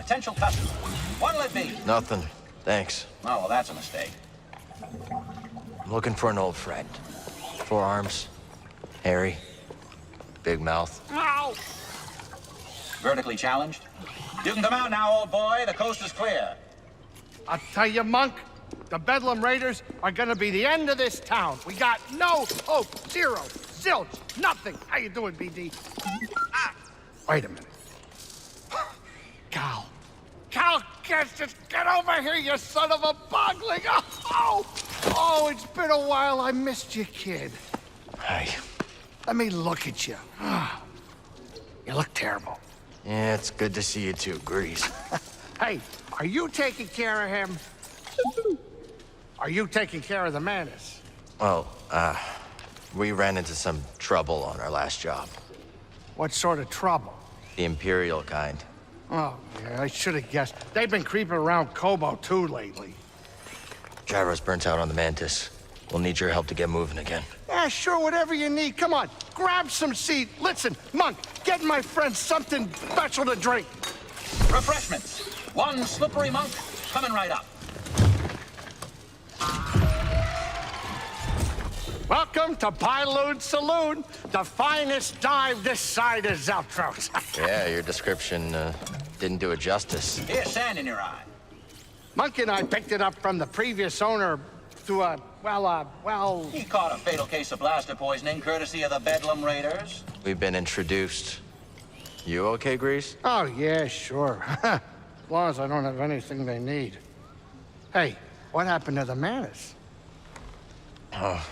potential customer. What'll it be? Nothing. Thanks. Oh, well, that's a mistake. I'm looking for an old friend. 4 arms, hairy, big mouth. Ow! Vertically challenged? You can come out now, old boy. The coast is clear. I'll tell you, Monk, the Bedlam Raiders are gonna be the end of this town. We got no hope. Zero. Zilch. Nothing. How you doing, BD? Wait a minute. Cal. Cal, just get over here, you son of a bogling. Oh, it's been a while. I missed you, kid. Hi. Let me look at you. You look terrible. Yeah, it's good to see you too, Greez. Hey, are you taking care of him? Are you taking care of the Mantis? Well, we ran into some trouble on our last job. What sort of trouble? The Imperial kind. Oh, yeah, I should have guessed. They've been creeping around Kobo, too, lately. Gyro's burnt out on the Mantis. We'll need your help to get moving again. Yeah, sure, whatever you need. Come on, grab some seed. Listen, Monk, get my friend something special to drink. Refreshments. 1 slippery monk coming right up. Welcome to Pyloon Saloon, the finest dive this side of Zeltros. Yeah, your description didn't do it justice. Here's sand in your eye. Monk and I picked it up from the previous owner through a, well... He caught a fatal case of blaster poisoning courtesy of the Bedlam Raiders. We've been introduced. You okay, Greez? Oh, yeah, sure. As long as I don't have anything they need. Hey, what happened to the Mantis? Oh,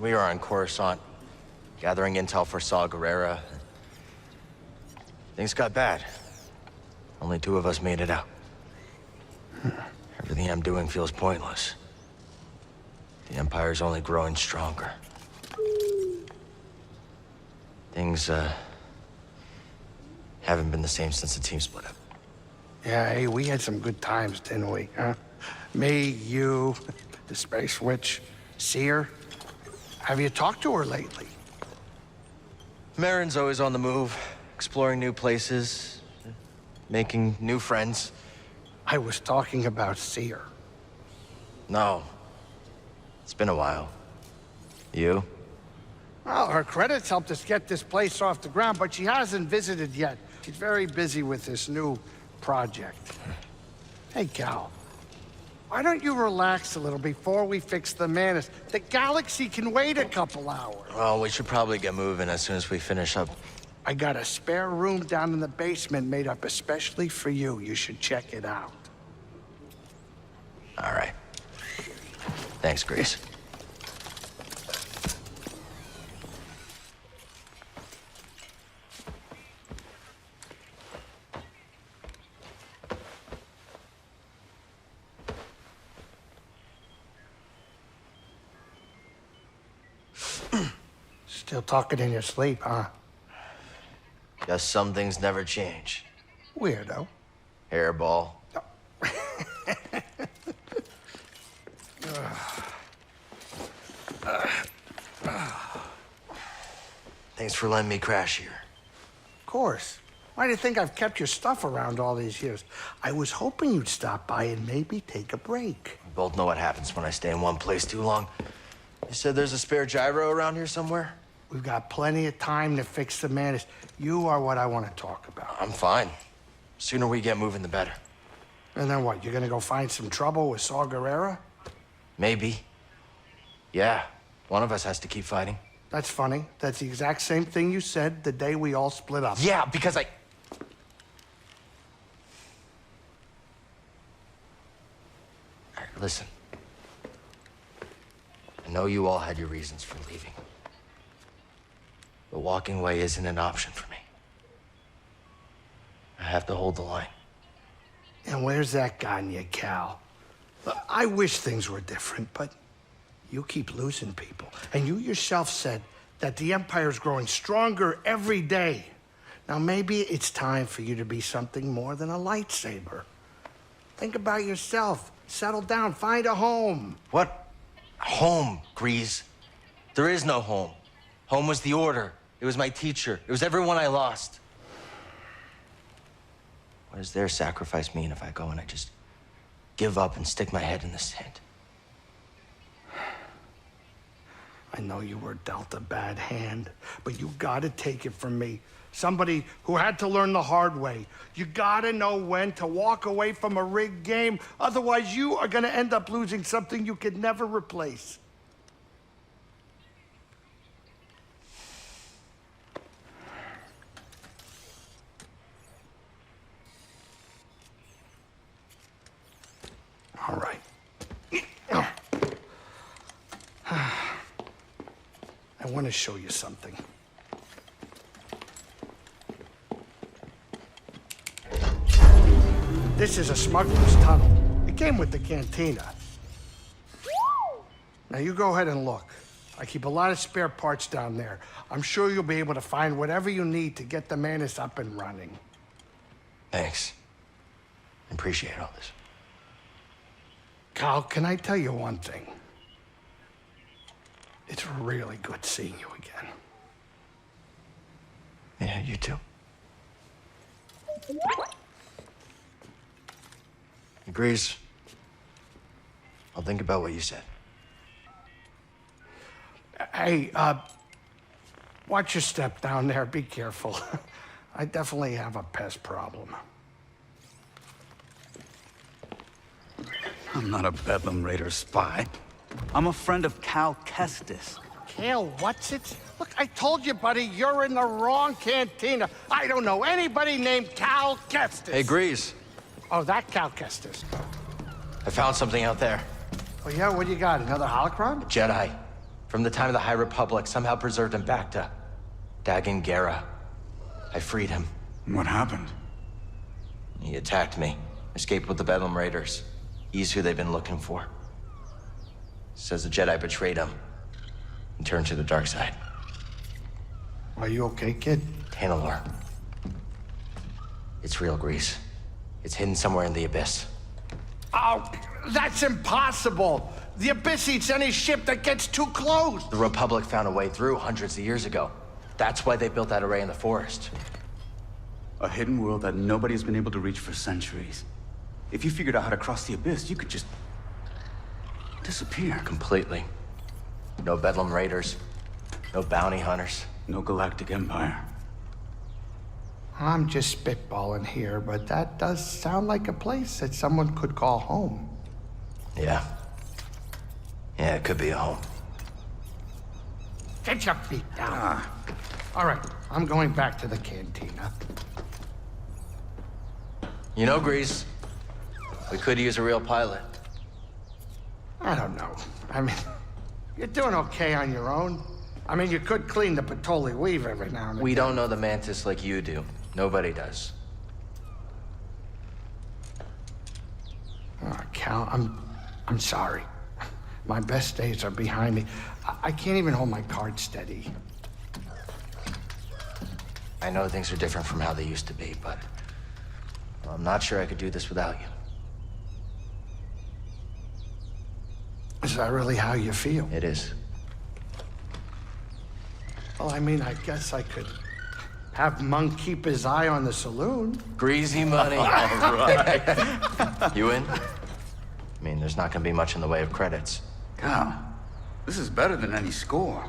we were on Coruscant, gathering intel for Saw Gerrera. Things got bad. Only 2 of us made it out. Everything I'm doing feels pointless. The Empire's only growing stronger. Things, haven't been the same since the team split up. Yeah, hey, we had some good times, didn't we, huh? Me, you, the Space Witch, Cere. Have you talked to her lately? Merrin's always on the move, exploring new places, making new friends. I was talking about Cere. No. It's been a while. You? Well, her credits helped us get this place off the ground, but she hasn't visited yet. She's very busy with this new project. Hey, Cal. Why don't you relax a little before we fix the Mantis? The galaxy can wait a couple hours. Well, we should probably get moving as soon as we finish up. I got a spare room down in the basement made up especially for you. You should check it out. All right. Thanks, Greez. Still talking in your sleep, huh? Guess some things never change. Weirdo. Hairball. Thanks for letting me crash here. Of course. Why do you think I've kept your stuff around all these years? I was hoping you'd stop by and maybe take a break. We both know what happens when I stay in one place too long. You said there's a spare gyro around here somewhere? We've got plenty of time to fix the Mantis. You are what I want to talk about. I'm fine. Sooner we get moving, the better. And then what, you're gonna go find some trouble with Saw Gerrera? Maybe. Yeah, one of us has to keep fighting. That's funny. That's the exact same thing you said the day we all split up. Yeah, because All right, listen. I know you all had your reasons for leaving. But walking away isn't an option for me. I have to hold the line. And where's that gotten you, Cal? Look, I wish things were different, but you keep losing people. And you yourself said that the Empire's growing stronger every day. Now, maybe it's time for you to be something more than a lightsaber. Think about yourself. Settle down. Find a home. What? Home, Greez. There is no home. Home was the Order. It was my teacher. It was everyone I lost. What does their sacrifice mean if I go and I just give up and stick my head in the sand? I know you were dealt a bad hand, but you gotta take it from me. Somebody who had to learn the hard way. You gotta know when to walk away from a rigged game. Otherwise, you are gonna end up losing something you could never replace. All right. I want to show you something. This is a smuggler's tunnel. It came with the cantina. Now you go ahead and look. I keep a lot of spare parts down there. I'm sure you'll be able to find whatever you need to get the Manus up and running. Thanks. I appreciate all this. Cal, can I tell you one thing? It's really good seeing you again. Yeah, you too. Greez. I'll think about what you said. Hey, watch your step down there. Be careful. I definitely have a pest problem. I'm not a Bedlam Raider spy. I'm a friend of Cal Kestis. Cal, what's it? Look, I told you, buddy, you're in the wrong cantina. I don't know anybody named Cal Kestis. Hey, Greez. Oh, that Cal Kestis. I found something out there. Oh, yeah? What do you got? Another holocron? A Jedi. From the time of the High Republic, somehow preserved in Bacta. Dagan Gera. I freed him. What happened? He attacked me. Escaped with the Bedlam Raiders. He's who they've been looking for. Says the Jedi betrayed him and turned to the dark side. Are you okay, kid? Tanalor. It's real, Greez. It's hidden somewhere in the Abyss. Oh, that's impossible. The Abyss eats any ship that gets too close. The Republic found a way through hundreds of years ago. That's why they built that array in the forest. A hidden world that nobody's been able to reach for centuries. If you figured out how to cross the Abyss, you could just disappear. Completely. No Bedlam Raiders. No bounty hunters. No galactic empire. I'm just spitballing here, but that does sound like a place that someone could call home. Yeah. Yeah, it could be a home. Get your feet down. All right, I'm going back to the cantina. You know, Greez, we could use a real pilot. I don't know. I mean, you're doing okay on your own. I mean, you could clean the Patoli weave every now and then. We don't know the Mantis like you do. Nobody does. Oh, Cal, I'm sorry. My best days are behind me. I can't even hold my cards steady. I know things are different from how they used to be, but I'm not sure I could do this without you. Is that really how you feel? It is. Well, I mean, I guess I could have Monk keep his eye on the saloon. Greasy money. All right. You in? I mean, there's not gonna be much in the way of credits. Cal, this is better than any score.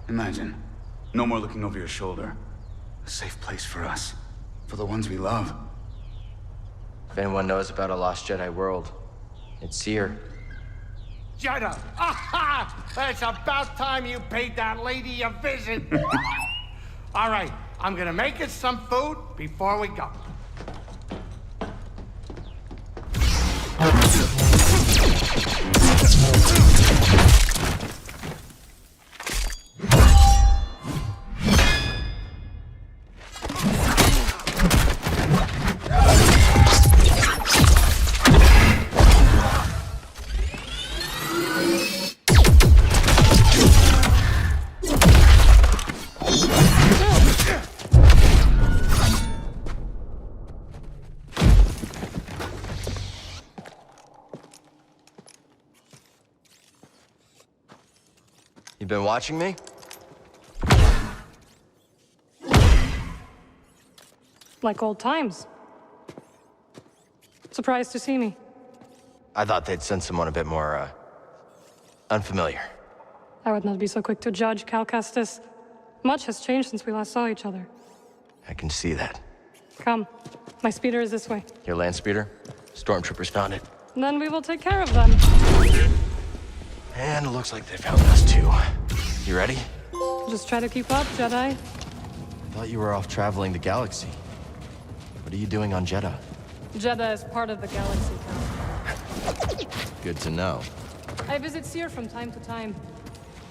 Imagine, no more looking over your shoulder. A safe place for us, for the ones we love. If anyone knows about a lost Jedi world, it's Cere. Jedi! Aha! It's about time you paid that lady a visit. All right, I'm gonna make us some food before we go. You been watching me? Like old times. Surprised to see me. I thought they'd send someone a bit more, unfamiliar. I would not be so quick to judge, Cal Kestis. Much has changed since we last saw each other. I can see that. Come. My speeder is this way. Your land speeder? Stormtroopers found it. Then we will take care of them. And it looks like they found us too. You ready? Just try to keep up, Jedi. I thought you were off traveling the galaxy. What are you doing on Jeddah? Jeddah is part of the galaxy, Cal. Good to know. I visit Cere from time to time.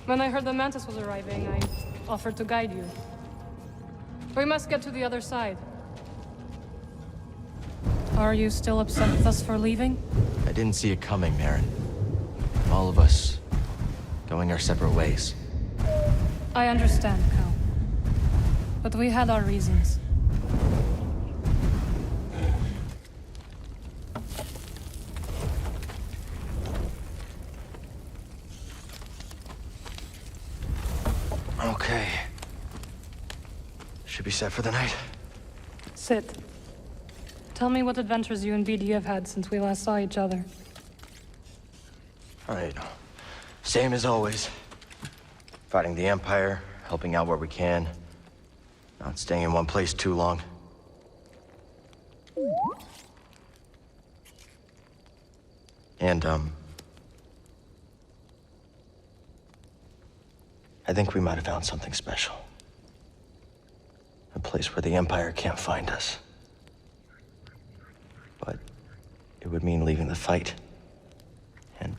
When I heard the Mantis was arriving, I offered to guide you. We must get to the other side. Are you still upset with us for leaving? I didn't see it coming, Merrin. All of us going our separate ways. I understand, Cal. But we had our reasons. Okay. Should be set for the night. Sit. Tell me what adventures you and BD have had since we last saw each other. All right. Same as always. Fighting the Empire, helping out where we can. Not staying in one place too long. And, I think we might have found something special. A place where the Empire can't find us. But it would mean leaving the fight. And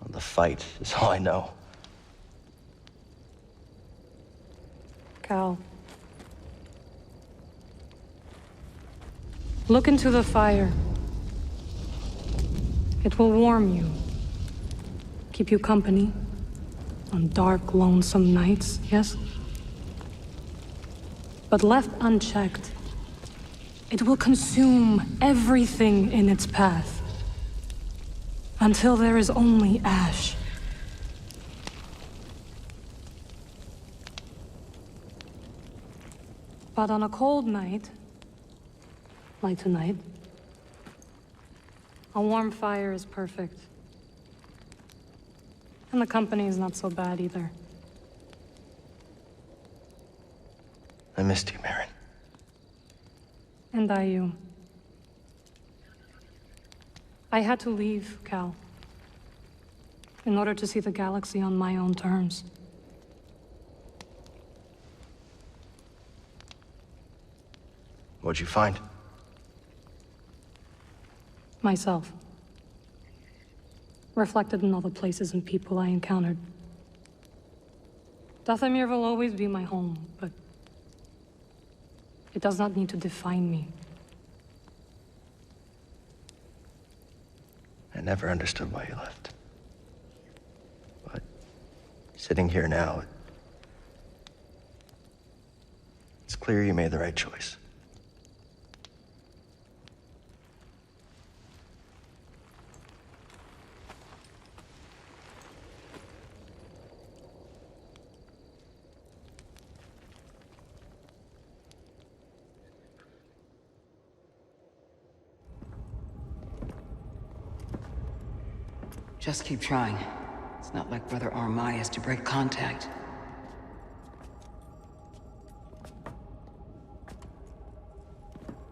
well, the fight is all I know. Cal. Look into the fire. It will warm you. Keep you company. On dark, lonesome nights, yes? But left unchecked, it will consume everything in its path. Until there is only ash. But on a cold night, like tonight, a warm fire is perfect. And the company is not so bad either. I missed you, Merrin. And I you. I had to leave, Cal. In order to see the galaxy on my own terms. What'd you find? Myself. Reflected in all the places and people I encountered. Dathomir will always be my home, but it does not need to define me. I never understood why you left. But sitting here now, it's clear you made the right choice. Just keep trying. It's not like Brother Armai is to break contact.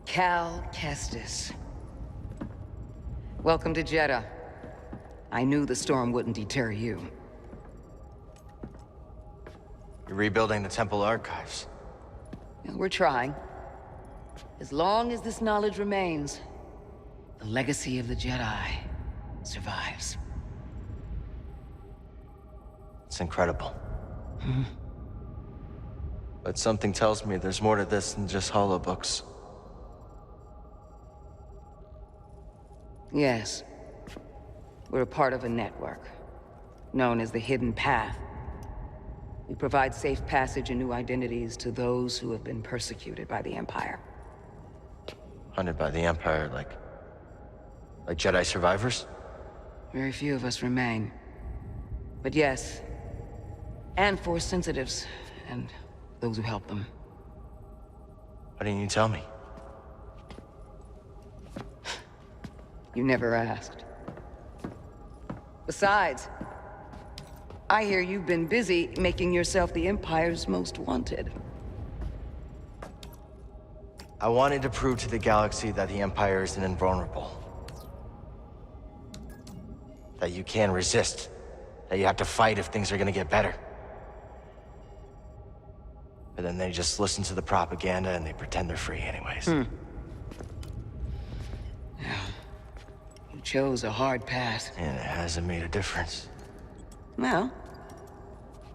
Cal Kestis. Welcome to Jeddah. I knew the storm wouldn't deter you. You're rebuilding the Temple archives. And we're trying. As long as this knowledge remains, the legacy of the Jedi survives. It's incredible. But something tells me there's more to this than just holobooks. Yes. We're a part of a network, known as the Hidden Path. We provide safe passage and new identities to those who have been persecuted by the Empire. Hunted by the Empire, like Jedi survivors? Very few of us remain. But yes, and Force sensitives, and those who help them. Why didn't you tell me? You never asked. Besides, I hear you've been busy making yourself the Empire's most wanted. I wanted to prove to the galaxy that the Empire isn't invulnerable. That you can resist. That you have to fight if things are gonna get better. But then they just listen to the propaganda and they pretend they're free anyways. You chose a hard path. And it hasn't made a difference. Well,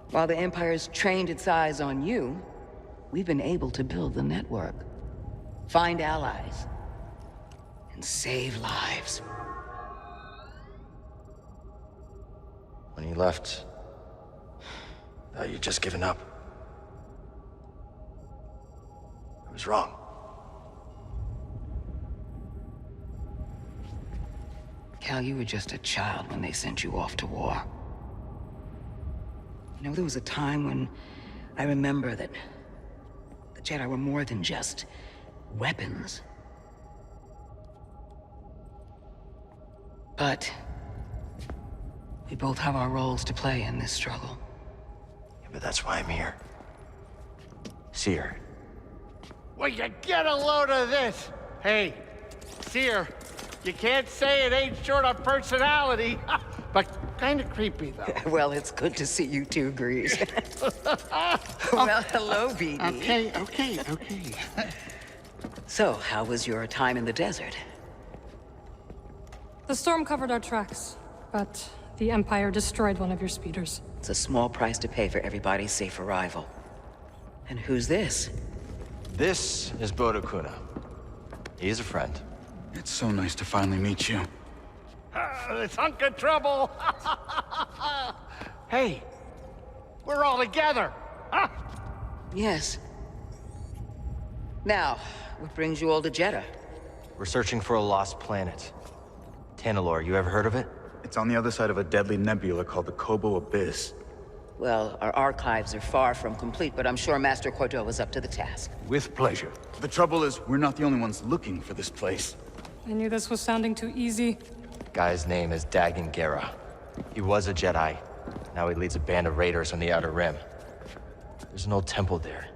while the Empire's trained its eyes on you, we've been able to build the network. Find allies. And save lives. When you left, I thought you'd just given up. I was wrong. Cal, you were just a child when they sent you off to war. You know, there was a time when I remember that the Jedi were more than just weapons. But we both have our roles to play in this struggle. Yeah, but that's why I'm here. Cere. Will you get a load of this? Hey, Cere, you can't say it ain't short of personality, but kind of creepy, though. Well, it's good to see you too, Greez. Well, hello, BD. Okay. So, how was your time in the desert? The storm covered our tracks, but the Empire destroyed one of your speeders. It's a small price to pay for everybody's safe arrival. And who's this? This is Bodokuna. He's a friend. It's so nice to finally meet you. This hunk of trouble. Hey, we're all together. Huh? Yes. Now, what brings you all to Jeddah? We're searching for a lost planet. Tanalorr, you ever heard of it? It's on the other side of a deadly nebula called the Kobo Abyss. Well, our archives are far from complete, but I'm sure Master Cordo is up to the task. With pleasure. The trouble is, we're not the only ones looking for this place. I knew this was sounding too easy. Guy's name is Dagan Gera. He was a Jedi. Now he leads a band of raiders on the Outer Rim. There's an old temple there.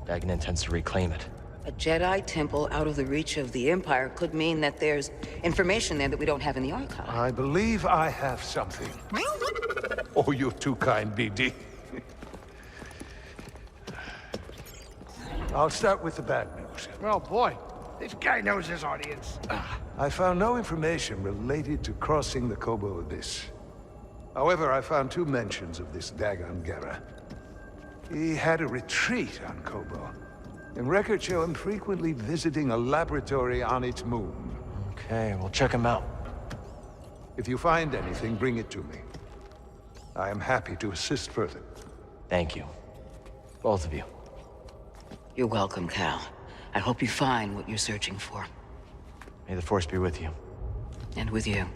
Dagan intends to reclaim it. A Jedi temple out of the reach of the Empire could mean that there's information there that we don't have in the archive. I believe I have something. Oh, you're too kind, BD. I'll start with the bad news. Oh, boy. This guy knows his audience. I found no information related to crossing the Kobo Abyss. However, I found 2 mentions of this Dagan Gera. He had a retreat on Kobo, and records show him frequently visiting a laboratory on its moon. Okay, we'll check him out. If you find anything, bring it to me. I am happy to assist further. Thank you. Both of you. You're welcome, Cal. I hope you find what you're searching for. May the Force be with you. And with you.